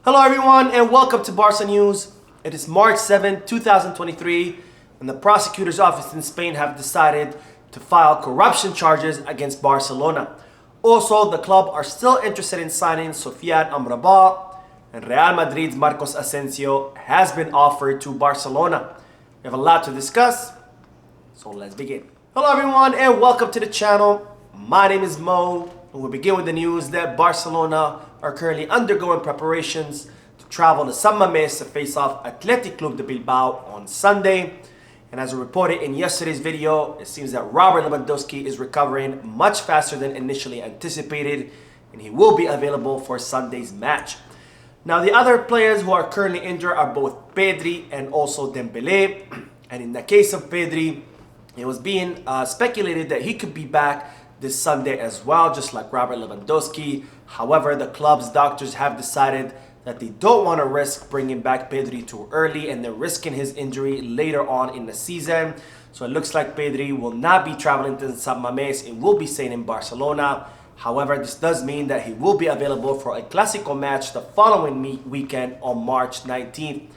Hello everyone and welcome to Barca News. It is March 7, 2023 and the Prosecutors Office in Spain have decided to file corruption charges against Barcelona. Also, the club are still interested in signing Sofyan Amrabat and Real Madrid's Marco Asensio has been offered to Barcelona. We have a lot to discuss, so let's begin. Hello everyone and welcome to the channel. My name is Mo. And we'll begin with the news that Barcelona are currently undergoing preparations to travel to San Mamés to face off Athletic Club de Bilbao on Sunday. And as reported in yesterday's video, it seems that Robert Lewandowski is recovering much faster than initially anticipated, and he will be available for Sunday's match. Now, the other players who are currently injured are both Pedri and also Dembélé. And in the case of Pedri, it was being speculated that he could be back this Sunday as well, just like Robert Lewandowski. However, the club's doctors have decided that they don't want to risk bringing back Pedri too early and they're risking his injury later on in the season. So it looks like Pedri will not be traveling to San Mamés and will be staying in Barcelona. However, this does mean that he will be available for a Clásico match the following weekend on March 19th.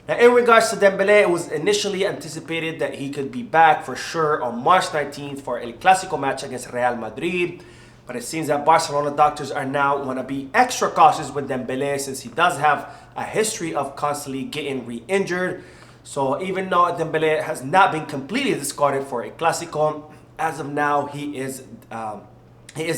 Now, in regards to Dembélé, it was initially anticipated that he could be back for sure on March 19th for El Clásico match against Real Madrid. But it seems that Barcelona doctors are now want to be extra cautious with Dembélé since he does have a history of constantly getting re-injured. So even though Dembélé has not been completely discarded for El Clásico, as of now he is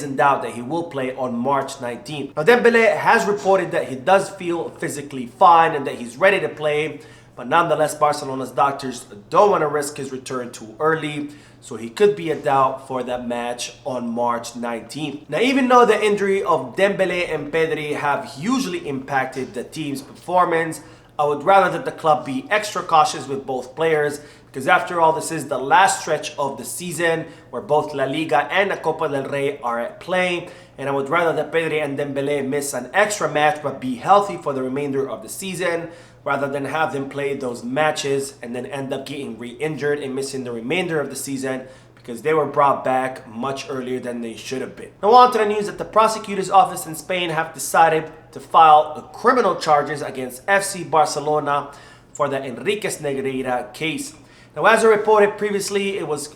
in doubt that he will play on March 19th. Now, Dembélé has reported that he does feel physically fine and that he's ready to play, but nonetheless, Barcelona's doctors don't want to risk his return too early, so he could be a doubt for that match on March 19th. Now, even though the injury of Dembélé and Pedri have hugely impacted the team's performance, I would rather that the club be extra cautious with both players, because after all, this is the last stretch of the season where both La Liga and the Copa del Rey are at play. And I would rather that Pedri and Dembélé miss an extra match but be healthy for the remainder of the season, rather than have them play those matches and then end up getting re-injured and missing the remainder of the season because they were brought back much earlier than they should have been. Now on to the news that the Prosecutors Office in Spain have decided to file criminal charges against FC Barcelona for the Enriquez Negreira case. Now, as I reported previously, it was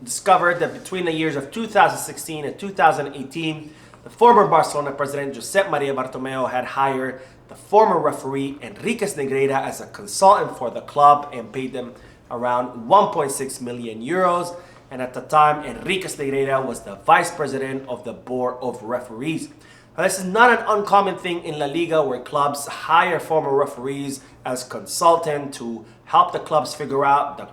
discovered that between the years of 2016 and 2018, the former Barcelona president Josep Maria Bartomeu had hired the former referee Enriquez Negreira as a consultant for the club and paid them around 1.6 million euros. And at the time, Enriquez Negreira was the vice president of the board of referees. Now, this is not an uncommon thing in La Liga where clubs hire former referees as consultant to help the clubs figure out the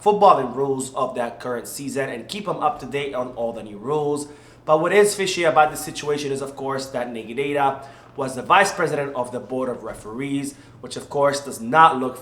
footballing rules of that current season and keep them up to date on all the new rules. But what is fishy about this situation is, of course, that Negreira was the vice president of the board of referees, which of course does not look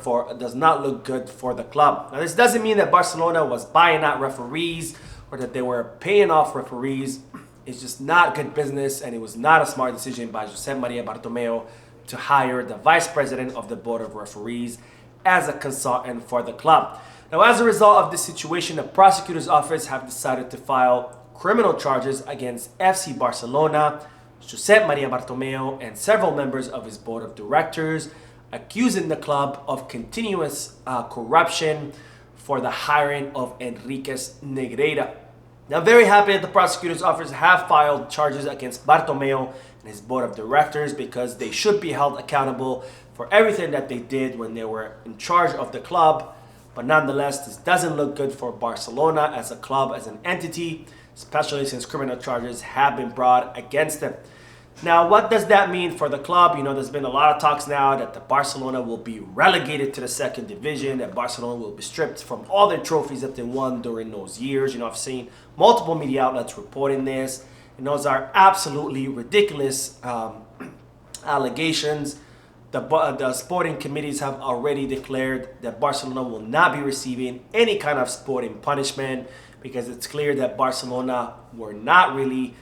good for the club. Now, this doesn't mean that Barcelona was buying out referees or that they were paying off referees. It's just not good business, and it was not a smart decision by Josep Maria Bartomeu to hire the vice president of the board of referees as a consultant for the club. Now, as a result of this situation, the prosecutor's office have decided to file criminal charges against FC Barcelona, Josep Maria Bartomeu, and several members of his board of directors, accusing the club of continuous corruption for the hiring of Enriquez Negreira. Now, I'm very happy that the prosecutor's office have filed charges against Bartomeu and his board of directors because they should be held accountable for everything that they did when they were in charge of the club. But nonetheless, this doesn't look good for Barcelona as a club, as an entity, especially since criminal charges have been brought against them. Now, what does that mean for the club? You know, there's been a lot of talks now that the Barcelona will be relegated to the second division, that Barcelona will be stripped from all their trophies that they won during those years. You know, I've seen multiple media outlets reporting this, and those are absolutely ridiculous allegations. The sporting committees have already declared that Barcelona will not be receiving any kind of sporting punishment because it's clear that Barcelona were not really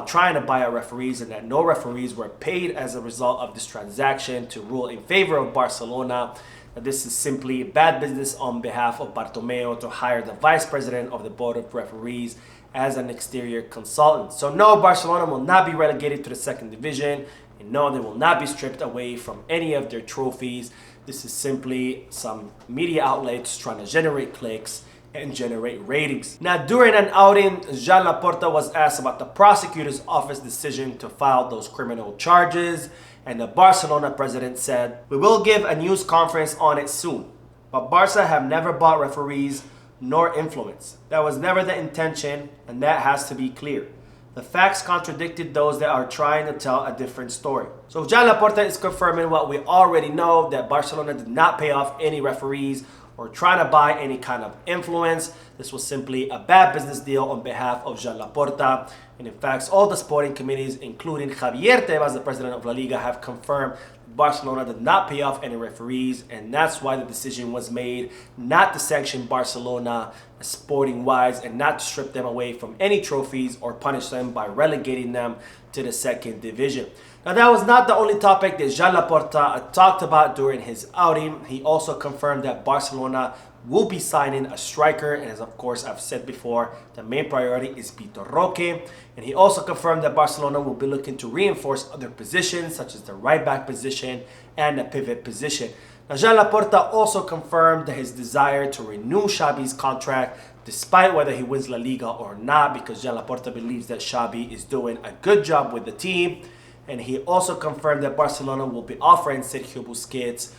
trying to buy out referees and that no referees were paid as a result of this transaction to rule in favor of Barcelona. This is simply bad business on behalf of Bartomeu to hire the vice president of the board of referees as an exterior consultant. So no, Barcelona will not be relegated to the second division. And no, they will not be stripped away from any of their trophies. This is simply some media outlets trying to generate clicks and generate ratings. Now, during an outing, Joan Laporta was asked about the prosecutor's office decision to file those criminal charges, and the Barcelona president said, "We will give a news conference on it soon, but Barca have never bought referees nor influence. That was never the intention, and that has to be clear. The facts contradicted those that are trying to tell a different story." So Joan Laporta is confirming what we already know, that Barcelona did not pay off any referees or trying to buy any kind of influence. This was simply a bad business deal on behalf of Joan Laporta. And in fact, all the sporting committees, including Javier Tebas, the president of La Liga, have confirmed Barcelona did not pay off any referees, and that's why the decision was made not to sanction Barcelona sporting-wise and not to strip them away from any trophies or punish them by relegating them to the second division. Now, that was not the only topic that Joan Laporta talked about during his outing. He also confirmed that Barcelona will be signing a striker, and as of course I've said before, the main priority is Vitor Roque. And he also confirmed that Barcelona will be looking to reinforce other positions such as the right back position and the pivot position. Now, Joan Laporta also confirmed his desire to renew Xavi's contract despite whether he wins La Liga or not, because Joan Laporta believes that Xavi is doing a good job with the team. And he also confirmed that Barcelona will be offering Sergio Busquets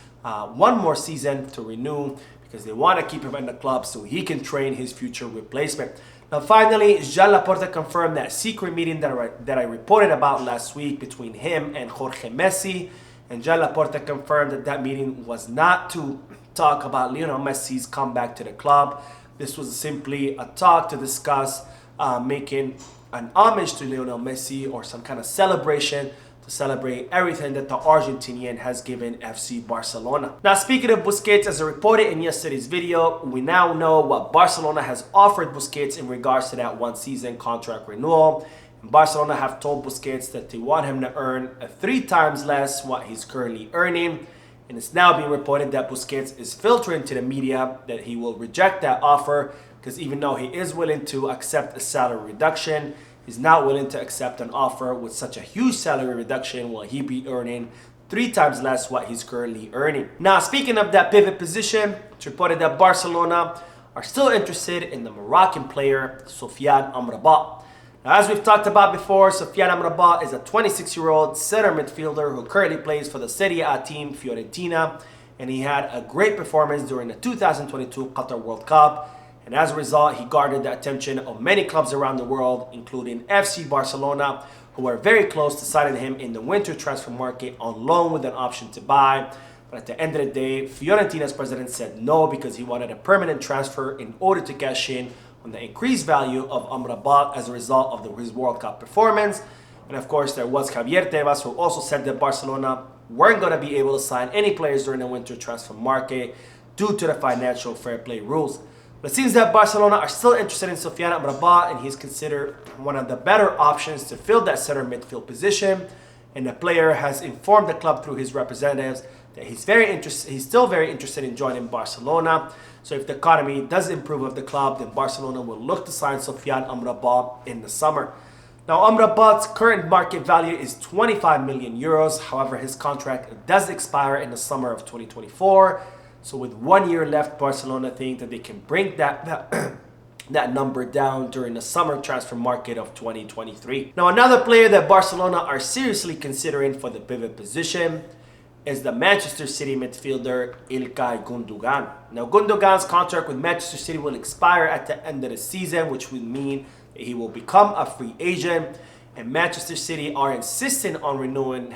one more season to renew, because they want to keep him in the club so he can train his future replacement. Now, finally, Joan Laporta confirmed that secret meeting that I reported about last week between him and Jorge Messi. And Joan Laporta confirmed that that meeting was not to talk about Lionel Messi's comeback to the club. This was simply a talk to discuss making an homage to Lionel Messi, or some kind of celebration to celebrate everything that the Argentinian has given FC Barcelona. Now, speaking of Busquets, as I reported in yesterday's video, we now know what Barcelona has offered Busquets in regards to that one-season contract renewal. And Barcelona have told Busquets that they want him to earn 3 times less what he's currently earning. And it's now being reported that Busquets is filtering to the media that he will reject that offer, because even though he is willing to accept a salary reduction, he's not willing to accept an offer with such a huge salary reduction while he be earning 3 times less what he's currently earning. Now, speaking of that pivot position, it's reported that Barcelona are still interested in the Moroccan player Sofyan Amrabat. Now, as we've talked about before, Sofyan Amrabat is a 26-year-old center midfielder who currently plays for the Serie A team Fiorentina, and he had a great performance during the 2022 Qatar World Cup. And as a result, he garnered the attention of many clubs around the world, including FC Barcelona, who were very close to signing him in the winter transfer market on loan with an option to buy. But at the end of the day, Fiorentina's president said no, because he wanted a permanent transfer in order to cash in on the increased value of Amrabat as a result of his World Cup performance. And of course, there was Javier Tebas, who also said that Barcelona weren't going to be able to sign any players during the winter transfer market due to the financial fair play rules. But it seems that Barcelona are still interested in Sofyan Amrabat, and he's considered one of the better options to fill that center midfield position. And the player has informed the club through his representatives that he's still very interested in joining Barcelona. So if the economy does improve of the club, then Barcelona will look to sign Sofyan Amrabat in the summer. Now, Amrabat's current market value is 25 million euros. However, his contract does expire in the summer of 2024. So with 1 year left, Barcelona think that they can bring that number down during the summer transfer market of 2023. Now, another player that Barcelona are seriously considering for the pivot position is the Manchester City midfielder İlkay Gündoğan. Now, Gündoğan's contract with Manchester City will expire at the end of the season, which would mean that he will become a free agent. And Manchester City are insisting on renewing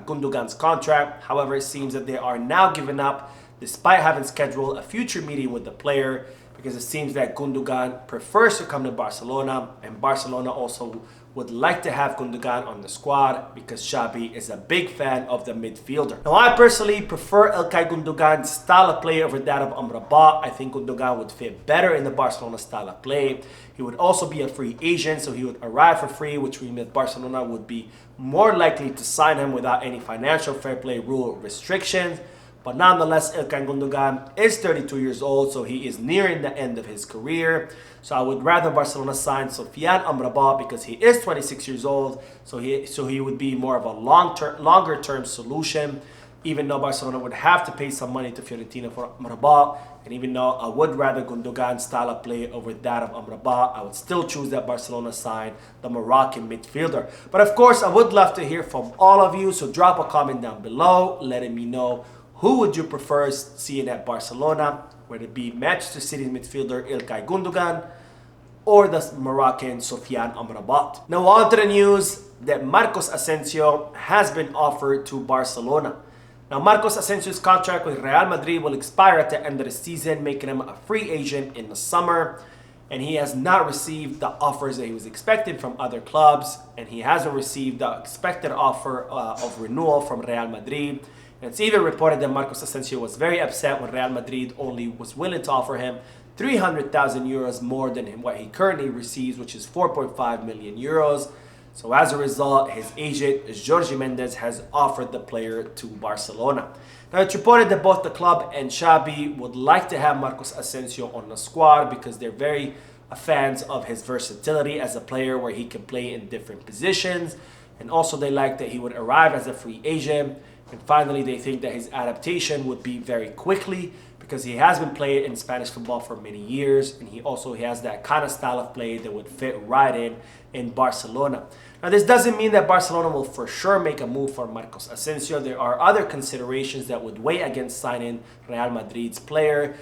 Gündoğan's contract. However, it seems that they are now giving up, despite having scheduled a future meeting with the player, because it seems that Gündoğan prefers to come to Barcelona, and Barcelona also would like to have Gündoğan on the squad because Xavi is a big fan of the midfielder. Now, I personally prefer İlkay Gündoğan's style of play over that of Amrabat. I think Gündoğan would fit better in the Barcelona style of play. He would also be a free agent, so he would arrive for free, which means that Barcelona would be more likely to sign him without any financial fair play rule restrictions. But nonetheless, Ilkay Gundogan is 32 years old, so he is nearing the end of his career. So I would rather Barcelona sign Sofyan Amrabat because he is 26 years old, so he would be more of a longer-term solution. Even though Barcelona would have to pay some money to Fiorentina for Amrabat, and even though I would rather Gundogan's style of play over that of Amrabat, I would still choose that Barcelona sign the Moroccan midfielder. But of course, I would love to hear from all of you, so drop a comment down below letting me know who would you prefer seeing at Barcelona, whether it be Manchester City's midfielder Ilkay Gundogan or the Moroccan Sofyan Amrabat. Now on to the news that Marco Asensio has been offered to Barcelona. Now, Marcos Asensio's contract with Real Madrid will expire at the end of the season, making him a free agent in the summer. And he has not received the offers that he was expecting from other clubs. And he hasn't received the expected offer of renewal from Real Madrid. And it's even reported that Marcos Asensio was very upset when Real Madrid only was willing to offer him 300,000 euros more than what he currently receives, which is 4.5 million euros. So as a result, his agent, Jorge Mendes, has offered the player to Barcelona. Now, it's reported that both the club and Xavi would like to have Marcos Asensio on the squad because they're very fans of his versatility as a player where he can play in different positions. And also they like that he would arrive as a free agent. And finally, they think that his adaptation would be very quickly because he has been playing in Spanish football for many years, and he has that kind of style of play that would fit right in Barcelona. Now, this doesn't mean that Barcelona will for sure make a move for Marcos Asensio. There are other considerations that would weigh against signing Real Madrid's player,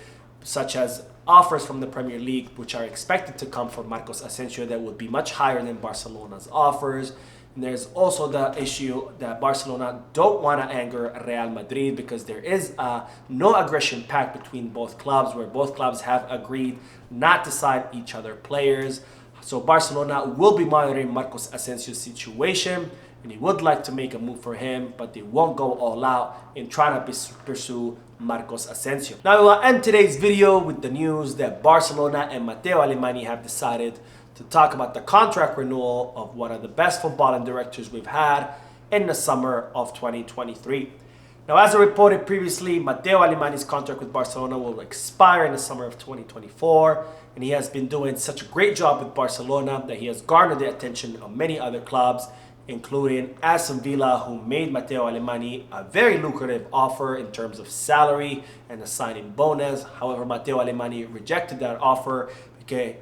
such as offers from the Premier League, which are expected to come for Marcos Asensio that would be much higher than Barcelona's offers. And there's also the issue that Barcelona don't want to anger Real Madrid because there is no aggression pact between both clubs, where both clubs have agreed not to sign each other players. So Barcelona will be monitoring Marcos Asensio's situation, and he would like to make a move for him, but they won't go all out in trying to pursue Marcos Asensio. Now, we'll end today's video with the news that Barcelona and Matteo Alemany have decided to talk about the contract renewal of one of the best footballing directors we've had in the summer of 2023. Now, as I reported previously, Matteo Alemany's contract with Barcelona will expire in the summer of 2024, and he has been doing such a great job with Barcelona that he has garnered the attention of many other clubs, including Aston Villa, who made Matteo Alemany a very lucrative offer in terms of salary and a signing bonus. However, Matteo Alemany rejected that offer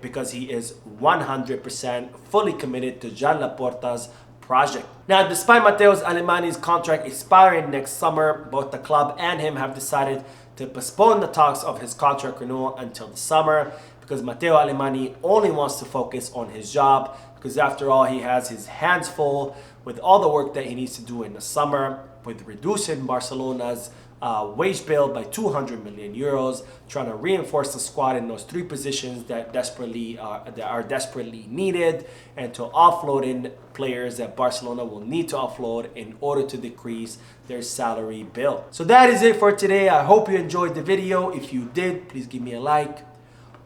because he is 100% fully committed to Joan Laporta's project. Now, despite Matteo Alemany's contract expiring next summer, both the club and him have decided to postpone the talks of his contract renewal until the summer because Matteo Alemany only wants to focus on his job, because after all, he has his hands full with all the work that he needs to do in the summer, with reducing Barcelona's wage bill by 200 million euros, trying to reinforce the squad in those three positions that are desperately needed, and to offloading players that Barcelona will need to offload in order to decrease their salary bill. So that is it for today. I hope you enjoyed the video. If you did, please give me a like.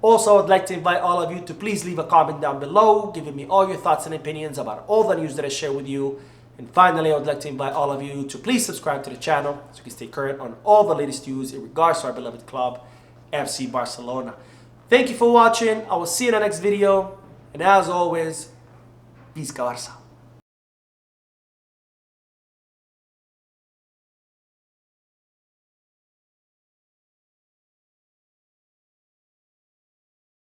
Also, I'd like to invite all of you to please leave a comment down below, giving me all your thoughts and opinions about all the news that I share with you. And finally, I would like to invite all of you to please subscribe to the channel so you can stay current on all the latest news in regards to our beloved club, FC Barcelona. Thank you for watching. I will see you in the next video. And as always, Visca Barça.